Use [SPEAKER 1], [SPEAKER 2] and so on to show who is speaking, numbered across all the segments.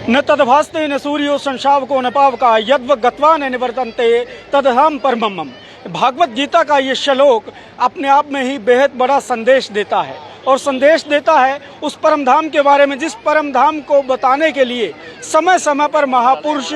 [SPEAKER 1] न तदभास्ते न सूर्यो संशावको न पावका यद्व गत्वा न निवर्तन्ते तदहम परमम। भागवत गीता का ये श्लोक अपने आप में ही बेहद बड़ा संदेश देता है और संदेश देता है उस परम धाम के बारे में जिस परम धाम को बताने के लिए समय समय पर महापुरुष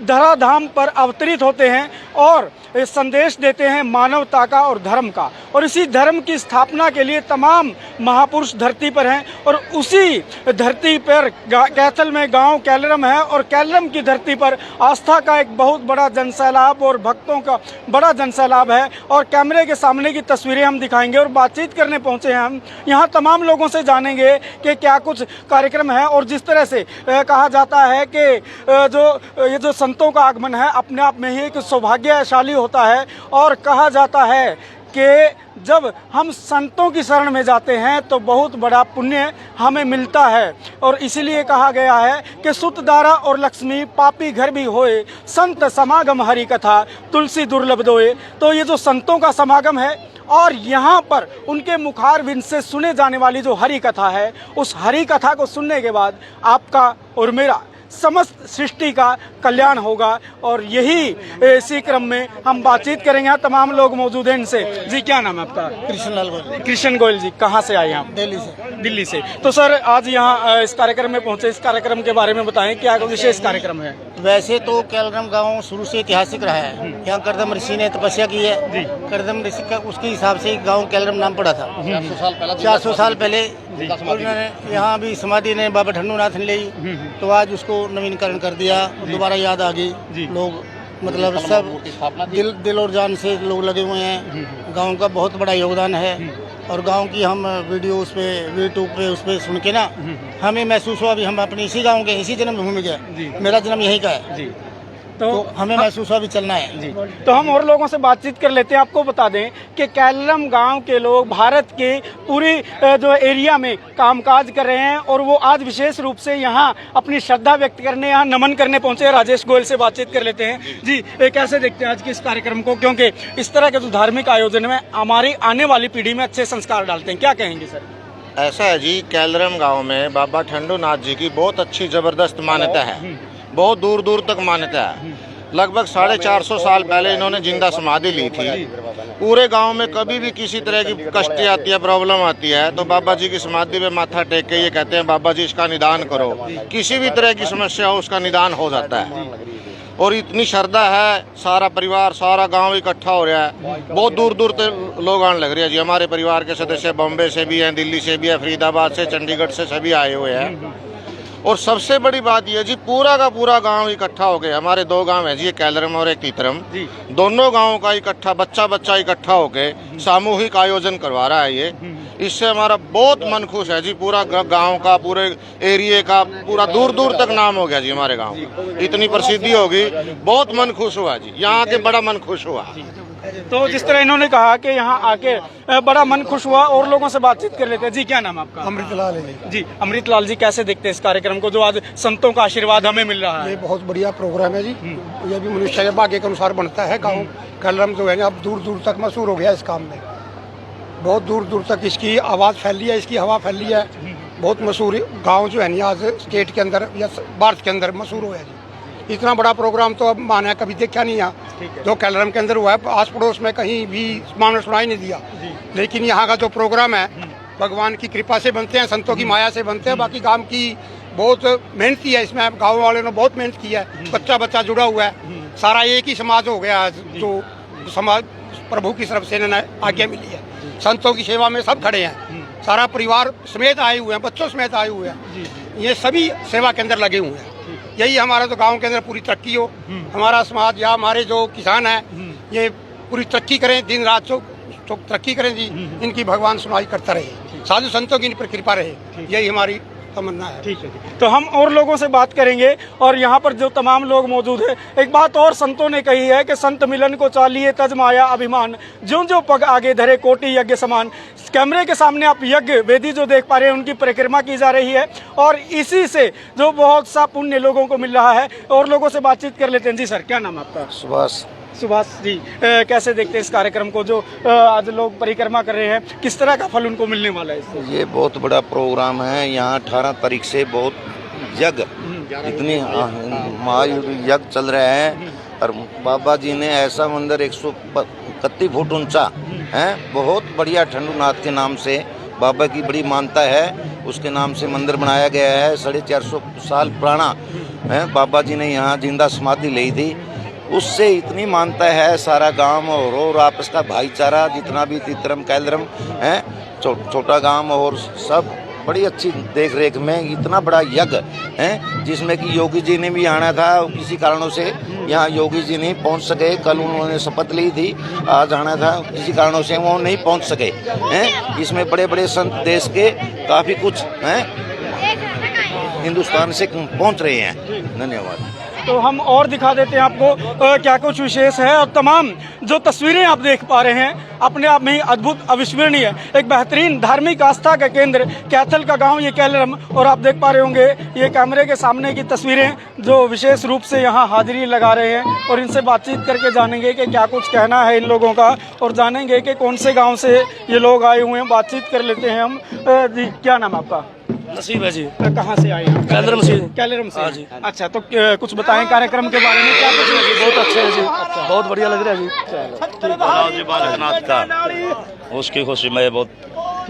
[SPEAKER 1] धराधाम पर अवतरित होते हैं और संदेश देते हैं मानवता का और धर्म का। और इसी धर्म की स्थापना के लिए तमाम महापुरुष धरती पर हैं और उसी धरती पर कैथल में गांव कैलरम है और कैलरम की धरती पर आस्था का एक बहुत बड़ा जनसैलाब और भक्तों का बड़ा जनसैलाब है। और कैमरे के सामने की तस्वीरें हम दिखाएंगे और बातचीत करने पहुंचे हैं हम यहाँ तमाम लोगों से जानेंगे कि क्या कुछ कार्यक्रम है। और जिस तरह से कहा जाता है कि ये जो संतों का आगमन है अपने आप में ही एक सौभाग्यशाली होता है और कहा जाता है कि जब हम संतों की शरण में जाते हैं तो बहुत बड़ा पुण्य हमें मिलता है। और इसीलिए कहा गया है कि सुत दारा और लक्ष्मी पापी घर भी होए संत समागम हरि कथा तुलसी दुर्लभ दोए। तो ये जो संतों का समागम है और यहाँ पर उनके मुखारविंद से सुने जाने वाली जो हरि कथा है उस हरि कथा को सुनने के बाद आपका और मेरा समस्त सृष्टि का कल्याण होगा। और यही इसी क्रम में हम बातचीत करेंगे। यहाँ तमाम लोग मौजूद हैं इनसे। जी क्या नाम है आपका?
[SPEAKER 2] कृष्णलाल गोयल।
[SPEAKER 1] कृष्ण गोयल जी, कहाँ से आए आप?
[SPEAKER 2] दिल्ली से।
[SPEAKER 1] दिल्ली से। तो सर आज यहाँ इस कार्यक्रम में पहुँचे, इस कार्यक्रम के बारे में बताएं, क्या विशेष कार्यक्रम है?
[SPEAKER 2] वैसे तो कैलरम गांव शुरू से ऐतिहासिक रहा है। यहाँ करदम ऋषि ने तपस्या की है। करदम ऋषि का उसके हिसाब से गांव कैलरम नाम पड़ा था 400 साल पहले। उन्होंने यहाँ भी समाधि ने बाबा ठन्नूनाथ ने ली तो आज उसको नवीनीकरण कर दिया। दोबारा याद आ गई। लोग मतलब सब दिल और जान से लोग लगे हुए हैं। गांव का बहुत बड़ा योगदान है और गांव की हम वीडियो उस पर यूट्यूब पे उस पर सुन के ना हमें महसूस हुआ भी हम अपने इसी गांव के इसी जन्मभूमि के, मेरा जन्म यहीं का है जी। तो हमें महसूस हुआ भी चलना है जी।
[SPEAKER 1] तो हम और लोगों से बातचीत कर लेते हैं। आपको बता दें कि कैलरम गांव के लोग भारत के पूरी जो एरिया में कामकाज कर रहे हैं और वो आज विशेष रूप से यहाँ अपनी श्रद्धा व्यक्त करने, यहाँ नमन करने पहुंचे हैं। राजेश गोयल से बातचीत कर लेते हैं। जी कैसे देखते हैं आज के इस कार्यक्रम को, क्योंकि इस तरह के जो धार्मिक आयोजन में हमारी आने वाली पीढ़ी में अच्छे संस्कार डालते हैं, क्या कहेंगे सर?
[SPEAKER 3] ऐसा है जी, कैलरम गांव में बाबा ठंडूनाथ जी की बहुत अच्छी जबरदस्त मान्यता है। बहुत दूर दूर तक मान्यता है। लगभग 450 साल पहले इन्होंने जिंदा समाधि ली थी। पूरे गांव में कभी भी किसी तरह की कष्ट आती है, प्रॉब्लम आती है तो बाबा जी की समाधि पे माथा टेक के ये कहते हैं बाबा जी इसका निदान करो। किसी भी तरह की समस्या हो उसका निदान हो जाता है। और इतनी श्रद्धा है, सारा परिवार सारा गांव इकट्ठा हो रहा है। बहुत दूर दूर तक लोग आने लग रहे हैं जी। हमारे परिवार के सदस्य बॉम्बे से भी हैं, दिल्ली से भी है, फरीदाबाद से, चंडीगढ़ से सभी आए हुए हैं। और सबसे बड़ी बात यह जी पूरा का पूरा गांव इकट्ठा हो गया। हमारे 2 गांव है जी, एक कैलरम और एक तीतरम। दोनों गांवों का इकट्ठा बच्चा इकट्ठा होके सामूहिक आयोजन करवा रहा है ये। इससे हमारा बहुत मन खुश है जी। पूरा गांव का, पूरे एरिया का, पूरा दूर दूर तक नाम हो गया जी। हमारे गांव इतनी प्रसिद्धि होगी, बहुत मन खुश हुआ जी। यहाँ आके बड़ा मन खुश हुआ।
[SPEAKER 1] तो जिस तरह इन्होंने कहा कि यहाँ आके बड़ा मन खुश हुआ और लोगों से बातचीत कर लेते हैं। जी क्या नाम आपका?
[SPEAKER 4] अमृतलाल है
[SPEAKER 1] जी। अमृतलाल जी कैसे देखते हैं इस कार्यक्रम को जो आज संतों का आशीर्वाद हमें मिल रहा है?
[SPEAKER 4] ये बहुत बढ़िया प्रोग्राम है जी। ये भी मनुष्य के भाग्य के अनुसार बनता है। गाँव कैलरम जो है ना अब दूर दूर तक मशहूर हो गया इस काम में। बहुत दूर दूर तक इसकी आवाज़ फैली है, इसकी हवा फैली है। बहुत मशहूर गाँव जो है ना आज स्टेट के अंदर या भारत के अंदर मशहूर हुआ है जी। इतना बड़ा प्रोग्राम तो अब माना कभी देखा नहीं यहाँ जो कैलरम के अंदर हुआ है। आस पड़ोस में कहीं भी मामला सुनाई नहीं दिया। लेकिन यहाँ का जो प्रोग्राम है भगवान की कृपा से बनते हैं, संतों की माया से बनते हैं। बाकी गांव की बहुत मेहनत की है इसमें, गाँव वालों ने बहुत मेहनत की है। बच्चा जुड़ा हुआ है। सारा एक ही समाज हो गया जो समाज प्रभु की तरफ से इन्होंने आज्ञा मिली है। संतों की सेवा में सब खड़े हैं, सारा परिवार समेत आए हुए हैं, बच्चों समेत आए हुए हैं। ये सभी सेवा के अंदर लगे हुए हैं। यही हमारा तो गांव के अंदर पूरी तरक्की हो, हमारा समाज या हमारे जो किसान हैं ये पूरी तरक्की करें, दिन रात जो तरक्की करें जी। इनकी भगवान सुनवाई करता रहे, साधु संतों की इन पर कृपा रहे, यही हमारी तमन्ना है।
[SPEAKER 1] ठीक है जी। तो हम और लोगों से बात करेंगे और यहाँ पर जो तमाम लोग मौजूद हैं। एक बात और संतों ने कही है कि संत मिलन को चालिए तज माया अभिमान, ज्यों ज्यों पग आगे धरे कोटि यज्ञ समान। कैमरे के सामने आप यज्ञ वेदी जो देख पा रहे हैं उनकी परिक्रमा की जा रही है और इसी से जो बहुत सा पुण्य लोगों को मिल रहा है। और लोगों से बातचीत कर लेते हैं। जी सर क्या नाम आपका? सुभाष जी। कैसे देखते हैं इस कार्यक्रम को जो आज लोग परिक्रमा कर रहे हैं, किस तरह का फल उनको मिलने वाला है इससे?
[SPEAKER 5] ये बहुत बड़ा प्रोग्राम है। यहाँ 18 तारीख से बहुत यज्ञ, इतनी महायुद्ध यज्ञ चल रहे हैं और बाबा जी ने ऐसा मंदिर 131 फुट ऊंचा है, बहुत बढ़िया ठंडूनाथ के नाम से बाबा की बड़ी मान्यता है, उसके नाम से मंदिर बनाया गया है। 450 साल पुराना है, बाबा जी ने यहाँ जिंदा समाधि ली थी, उससे इतनी मान्यता है। सारा गांव और आपस का भाईचारा जितना भी तितरम कैलरम है, छोटा गांव और सब बड़ी अच्छी देख रेख में इतना बड़ा यज्ञ है, जिसमें कि योगी जी ने भी आना था, किसी कारणों से यहाँ योगी जी नहीं पहुँच सके। कल उन्होंने शपथ ली थी, आज आना था, किसी कारणों से वो नहीं पहुँच सके हैं। इसमें बड़े बड़े संत देश के काफ़ी कुछ हैं हिंदुस्तान से पहुँच रहे हैं। धन्यवाद।
[SPEAKER 1] तो हम और दिखा देते हैं आपको क्या कुछ विशेष है। और तमाम जो तस्वीरें आप देख पा रहे हैं अपने आप में ही अद्भुत अविस्मरणीय, एक बेहतरीन धार्मिक आस्था का केंद्र कैथल का गांव ये कैलरम। और आप देख पा रहे होंगे ये कैमरे के सामने की तस्वीरें जो विशेष रूप से यहाँ हाजिरी लगा रहे हैं, और इनसे बातचीत करके जानेंगे कि क्या कुछ कहना है इन लोगों का, और जानेंगे कि कौन से गाँव से ये लोग आए हुए हैं। बातचीत कर लेते हैं हम। जी, क्या नाम आपका?
[SPEAKER 6] नसीब है जी।
[SPEAKER 1] कहाँ से आए हैं?
[SPEAKER 6] कैलरम से।
[SPEAKER 1] कैलरम से।
[SPEAKER 6] हाँ जी।
[SPEAKER 1] अच्छा, तो कुछ बताएं कार्यक्रम के बारे में, क्या कुछ है जी?
[SPEAKER 6] बहुत अच्छे हैं जी, बहुत बढ़िया लग रहा है जी। बालानाथ का उसकी खुशी में बहुत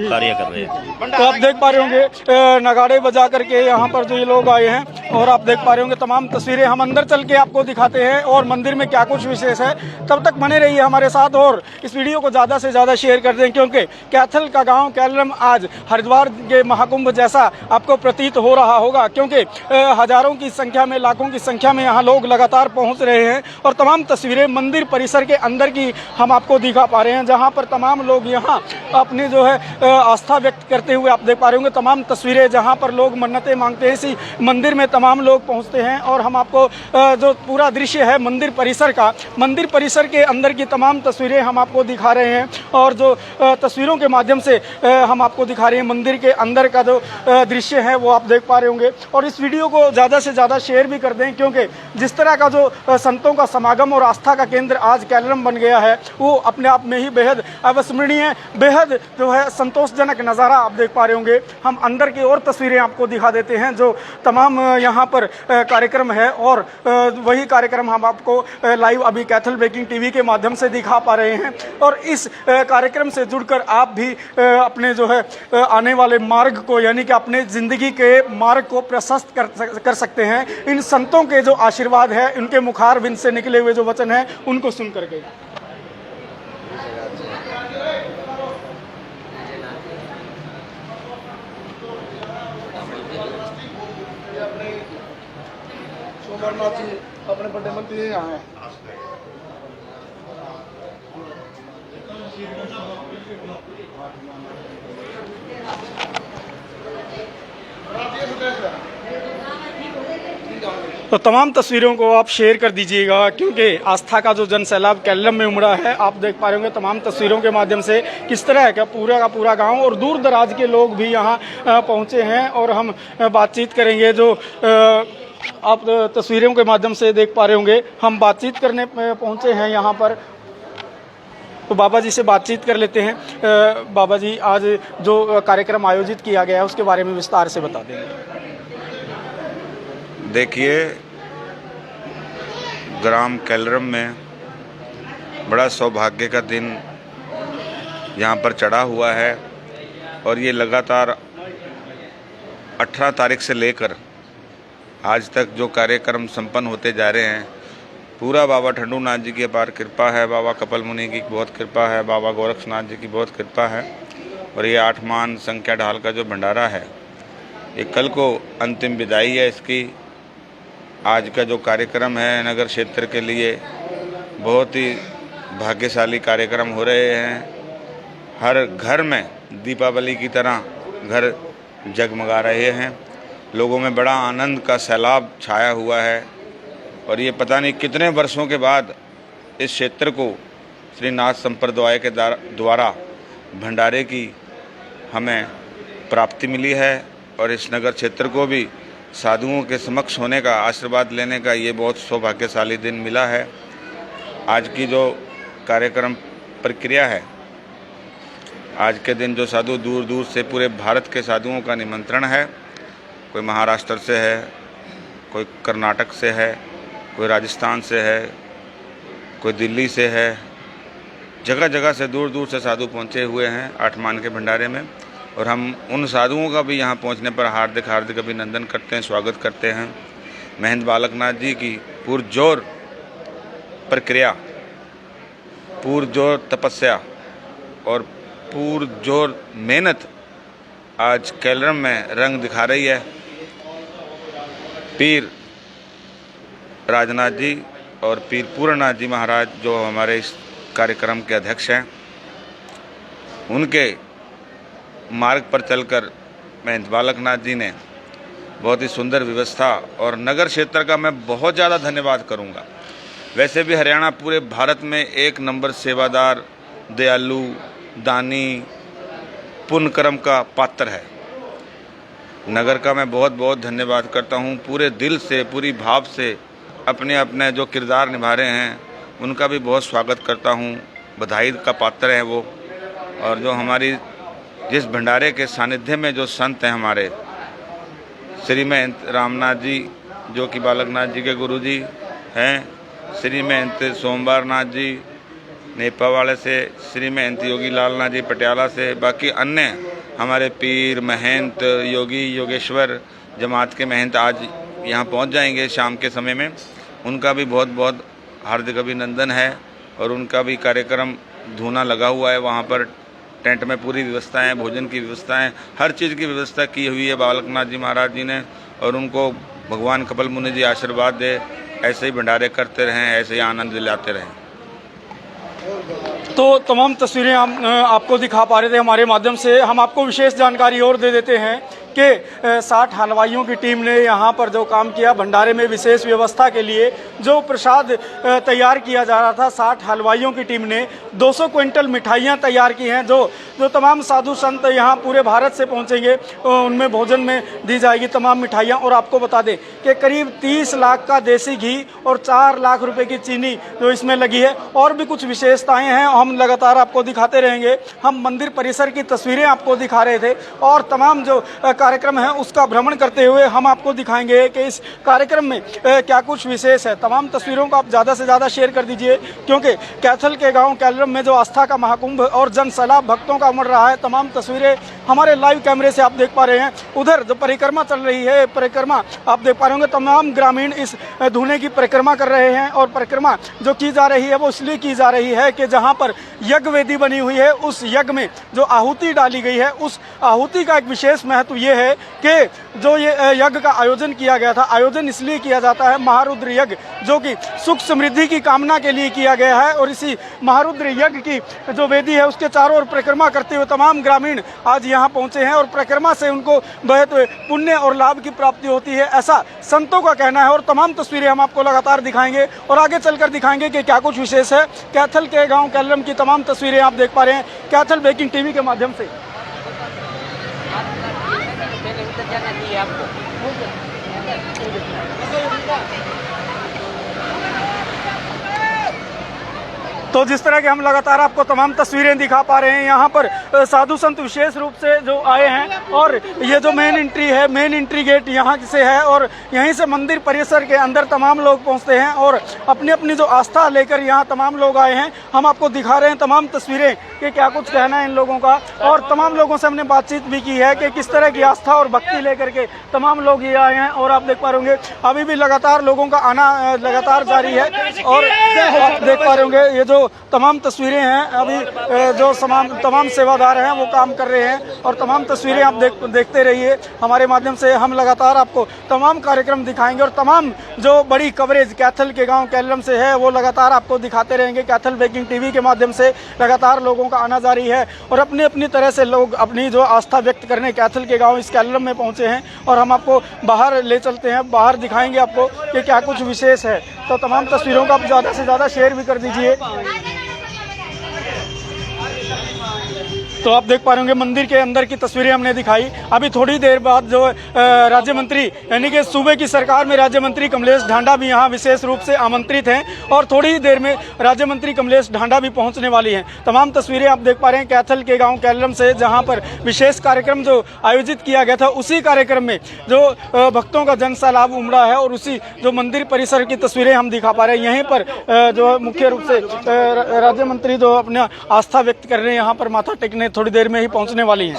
[SPEAKER 6] कार्य कर रहे हैं।
[SPEAKER 1] तो आप देख पा रहे होंगे नगाड़े बजा करके यहाँ पर जो ये लोग आए हैं, और आप देख पा रहे होंगे तमाम तस्वीरें हम अंदर चल के आपको दिखाते हैं और मंदिर में क्या कुछ विशेष है। तब तक बने रहिए हमारे साथ और इस वीडियो को ज़्यादा से ज़्यादा शेयर कर दें, क्योंकि कैथल का गांव कैलरम आज हरिद्वार के महाकुंभ जैसा आपको प्रतीत हो रहा होगा, क्योंकि हजारों की संख्या में, लाखों की संख्या में यहाँ लोग लगातार पहुँच रहे हैं। और तमाम तस्वीरें मंदिर परिसर के अंदर की हम आपको दिखा पा रहे हैं, जहाँ पर तमाम लोग यहाँ अपनी जो है आस्था व्यक्त करते हुए आप देख पा रहे होंगे। तमाम तस्वीरें जहां पर लोग मन्नतें मांगते हैं, इसी मंदिर में तमाम लोग पहुंचते हैं। और हम आपको जो पूरा दृश्य है मंदिर परिसर का, मंदिर परिसर के अंदर की तमाम तस्वीरें हम आपको दिखा रहे हैं, और जो तस्वीरों के माध्यम से हम आपको दिखा रहे हैं मंदिर के अंदर का जो दृश्य है वो आप देख पा रहे होंगे। और इस वीडियो को ज़्यादा से ज़्यादा शेयर भी कर दें, क्योंकि जिस तरह का जो संतों का समागम और आस्था का केंद्र आज कैलरम बन गया है, वो अपने आप में ही बेहद अविस्मरणीय, बेहद जो है संतोषजनक नज़ारा आप देख पा रहे होंगे। हम अंदर की और तस्वीरें आपको दिखा देते हैं जो तमाम यहाँ पर कार्यक्रम है, और वही कार्यक्रम हम आपको लाइव अभी कैथल ब्रेकिंग टीवी के माध्यम से दिखा पा रहे हैं। और इस कार्यक्रम से जुड़कर आप भी अपने जो है आने वाले मार्ग को, यानी कि अपने ज़िंदगी के मार्ग को प्रशस्त कर सकते हैं इन संतों के जो आशीर्वाद है, उनके मुखार बिंद से निकले हुए जो वचन है उनको सुन करके। अपने बड़े मंत्री यहाँ हैं। तो तमाम तस्वीरों को आप शेयर कर दीजिएगा, क्योंकि आस्था का जो जन सैलाब कैलरम में उमड़ा है। आप देख पा रहे होंगे तमाम तस्वीरों के माध्यम से किस तरह का पूरा गांव और दूर दराज के लोग भी यहाँ पहुँचे हैं। और हम बातचीत करेंगे, जो आप तस्वीरों के माध्यम से देख पा रहे होंगे, हम बातचीत करने पहुँचे हैं यहाँ पर। तो बाबा जी से बातचीत कर लेते हैं। बाबा जी, आज जो कार्यक्रम आयोजित किया गया है उसके बारे में विस्तार से बता देंगे।
[SPEAKER 7] देखिए, ग्राम कैलरम में बड़ा सौभाग्य का दिन यहाँ पर चढ़ा हुआ है, और ये लगातार 18 तारीख से लेकर आज तक जो कार्यक्रम संपन्न होते जा रहे हैं, पूरा बाबा ठंडूनाथ जी की अपार कृपा है, बाबा कपिल मुनि की बहुत कृपा है, बाबा गोरक्षनाथ जी की बहुत कृपा है। और ये 8 मान संख्या ढाल का जो भंडारा है, ये कल को अंतिम विदाई है इसकी। आज का जो कार्यक्रम है नगर क्षेत्र के लिए बहुत ही भाग्यशाली कार्यक्रम हो रहे हैं। हर घर में दीपावली की तरह घर जगमगा रहे हैं, लोगों में बड़ा आनंद का सैलाब छाया हुआ है। और ये पता नहीं कितने वर्षों के बाद इस क्षेत्र को श्रीनाथ संप्रदाय के द्वारा भंडारे की हमें प्राप्ति मिली है, और इस नगर क्षेत्र को भी साधुओं के समक्ष होने का, आशीर्वाद लेने का ये बहुत सौभाग्यशाली दिन मिला है। आज की जो कार्यक्रम प्रक्रिया है, आज के दिन जो साधु दूर दूर से पूरे भारत के साधुओं का निमंत्रण है, कोई महाराष्ट्र से है, कोई कर्नाटक से है, कोई राजस्थान से है, कोई दिल्ली से है। जगह जगह से दूर दूर से साधु पहुँचे हुए हैं आठमान के भंडारे में, और हम उन साधुओं का भी यहाँ पहुँचने पर हार्दिक हार्दिक अभिनंदन करते हैं, स्वागत करते हैं। महंत बालकनाथ जी की पुरजोर प्रक्रिया, पुरजोर तपस्या और पुरजोर मेहनत आज केलरम में रंग दिखा रही है। पीर राजनाथ जी और पीर पूर्णनाथ जी महाराज जो हमारे इस कार्यक्रम के अध्यक्ष हैं, उनके मार्ग पर चलकर महंत बालकनाथ जी ने बहुत ही सुंदर व्यवस्था, और नगर क्षेत्र का मैं बहुत ज़्यादा धन्यवाद करूंगा। वैसे भी हरियाणा पूरे भारत में एक नंबर सेवादार, दयालु, दानी, पुण्य कर्म का पात्र है। नगर का मैं बहुत बहुत धन्यवाद करता हूं, पूरे दिल से, पूरी भाव से अपने अपने जो किरदार निभा रहे हैं उनका भी बहुत स्वागत करता हूं। बधाई का पात्र है वो। और जो हमारी जिस भंडारे के सानिध्य में जो संत हैं हमारे, श्री महंत रामनाथ जी जो कि बालकनाथ जी के गुरु जी हैं, श्री महंत सोमवारनाथ जी नेपावाड़े से, श्री महंत योगी लालनाथ जी पटियाला से, बाकी अन्य हमारे पीर महंत योगी योगेश्वर जमात के महंत आज यहाँ पहुँच जाएंगे शाम के समय में। उनका भी बहुत बहुत हार्दिक अभिनंदन है, और उनका भी कार्यक्रम धूना लगा हुआ है। वहाँ पर टेंट में पूरी व्यवस्थाएं, भोजन की व्यवस्थाएं, हर चीज़ की व्यवस्था की हुई है बालकनाथ जी महाराज जी ने, और उनको भगवान कपिल मुनि जी आशीर्वाद दे, ऐसे ही भंडारे करते रहें, ऐसे ही आनंद दिलाते रहें।
[SPEAKER 1] तो तमाम तस्वीरें हम आपको दिखा पा रहे थे हमारे माध्यम से। हम आपको विशेष जानकारी और दे देते हैं कि 60 हलवाइयों की टीम ने यहाँ पर जो काम किया, भंडारे में विशेष व्यवस्था के लिए जो प्रसाद तैयार किया जा रहा था, 60 हलवाइयों की टीम ने 200 क्विंटल मिठाइयाँ तैयार की हैं, जो तमाम साधु संत यहाँ पूरे भारत से पहुँचेंगे उनमें भोजन में दी जाएगी तमाम मिठाइयाँ। और आपको बता दें कि करीब 30 लाख का देसी घी और 4 लाख रुपए की चीनी जो इसमें लगी है। और भी कुछ विशेषताएं हैं, हम लगातार आपको दिखाते रहेंगे। हम मंदिर परिसर की तस्वीरें आपको दिखा रहे थे, और तमाम जो कार्यक्रम है उसका भ्रमण करते हुए हम आपको दिखाएंगे कि इस कार्यक्रम में क्या कुछ विशेष है। तमाम तस्वीरों को आप ज़्यादा से ज़्यादा शेयर कर दीजिए, क्योंकि कैथल के गांव केलरम में जो आस्था का महाकुंभ और जन सैलाब भक्तों का उमड़ रहा है, तमाम तस्वीरें हमारे लाइव कैमरे से आप देख पा रहे हैं। उधर जो परिक्रमा चल रही है, परिक्रमा आप देख पा रहे होंगे, तमाम ग्रामीण इस धूने की परिक्रमा कर रहे हैं। और परिक्रमा जो की जा रही है वो इसलिए की जा रही है कि जहाँ पर यज्ञ वेदी बनी हुई है, उस यज्ञ में जो आहुति डाली गई है, उस आहुति का एक विशेष महत्व ये है कि जो ये यज्ञ का आयोजन किया गया था, आयोजन इसलिए किया जाता है महारुद्र यज्ञ, जो कि सुख समृद्धि की कामना के लिए किया गया है। और इसी महारुद्र यज्ञ की जो वेदी है उसके चारों ओर परिक्रमा करते हुए तमाम ग्रामीण आज यहाँ पहुँचे हैं, और परिक्रमा से उनको बहुत पुण्य और लाभ की प्राप्ति होती है, ऐसा संतों का कहना है। और तमाम तस्वीरें हम आपको लगातार दिखाएंगे और आगे चलकर दिखाएंगे कि क्या कुछ विशेष है। कैथल के गाँव केलरम की तमाम तस्वीरें आप देख पा रहे हैं कैथल ब्रेकिंग टीवी के माध्यम से। तो जिस तरह के हम लगातार आपको तमाम तस्वीरें दिखा पा रहे हैं, यहाँ पर साधु संत विशेष रूप से जो आए हैं, और ये जो मेन एंट्री है, मेन एंट्री गेट यहाँ से है, और यहीं से मंदिर परिसर के अंदर तमाम लोग पहुँचते हैं और अपनी अपनी जो आस्था लेकर यहाँ तमाम लोग आए हैं। हम आपको दिखा रहे हैं तमाम तस्वीरें कि क्या कुछ कहना है इन लोगों का, और तमाम लोगों से हमने बातचीत भी की है कि किस तरह की आस्था और भक्ति लेकर के तमाम लोग ये आए हैं। और आप देख पा रहे होंगे अभी भी लगातार लोगों का आना लगातार जारी है, और आप देख पा रहे होंगे ये जो तमाम तस्वीरें हैं, अभी जो तमाम सेवादार हैं वो काम कर रहे हैं, और तमाम तस्वीरें आप देखते रहिए हमारे माध्यम से। हम लगातार आपको तमाम कार्यक्रम दिखाएंगे, और तमाम जो बड़ी कवरेज कैथल के गांव केलरम से है वो लगातार आपको दिखाते रहेंगे। कैथल ब्रेकिंग टीवी के माध्यम से लगातार लोगों का आना जारी है, और अपनी अपनी तरह से लोग अपनी जो आस्था व्यक्त करने कैथल के गाँव इस केलरम में पहुँचे हैं, और हम आपको बाहर ले चलते हैं, बाहर दिखाएंगे आपको कि क्या कुछ विशेष है। तो तमाम तस्वीरों को आप ज़्यादा से ज़्यादा शेयर भी कर दीजिए। तो आप देख पा रहे होंगे मंदिर के अंदर की तस्वीरें हमने दिखाई। अभी थोड़ी देर बाद जो राज्य मंत्री यानी कि सूबे की सरकार में राज्य मंत्री कमलेश ढांडा भी यहाँ विशेष रूप से आमंत्रित हैं और थोड़ी ही देर में राज्य मंत्री कमलेश ढांडा भी पहुँचने वाली हैं। तमाम तस्वीरें आप देख पा रहे हैं कैथल के गाँव कैलरम से, जहाँ पर विशेष कार्यक्रम जो आयोजित किया गया था उसी कार्यक्रम में जो भक्तों का जन सैलाब उमड़ा है और उसी जो मंदिर परिसर की तस्वीरें हम दिखा पा रहे हैं। यहीं पर जो मुख्य रूप से राज्य मंत्री जो अपना आस्था व्यक्त कर रहे हैं, यहाँ पर माथा टेकने थोड़ी देर में ही पहुंचने वाली हैं।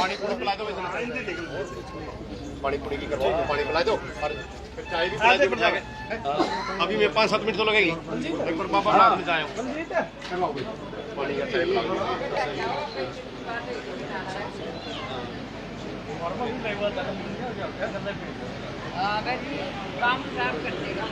[SPEAKER 8] अभी मैं 5-7 मिनट तो लगेगी। एक बार पापा रात में जाए
[SPEAKER 9] काम खराब कर देगा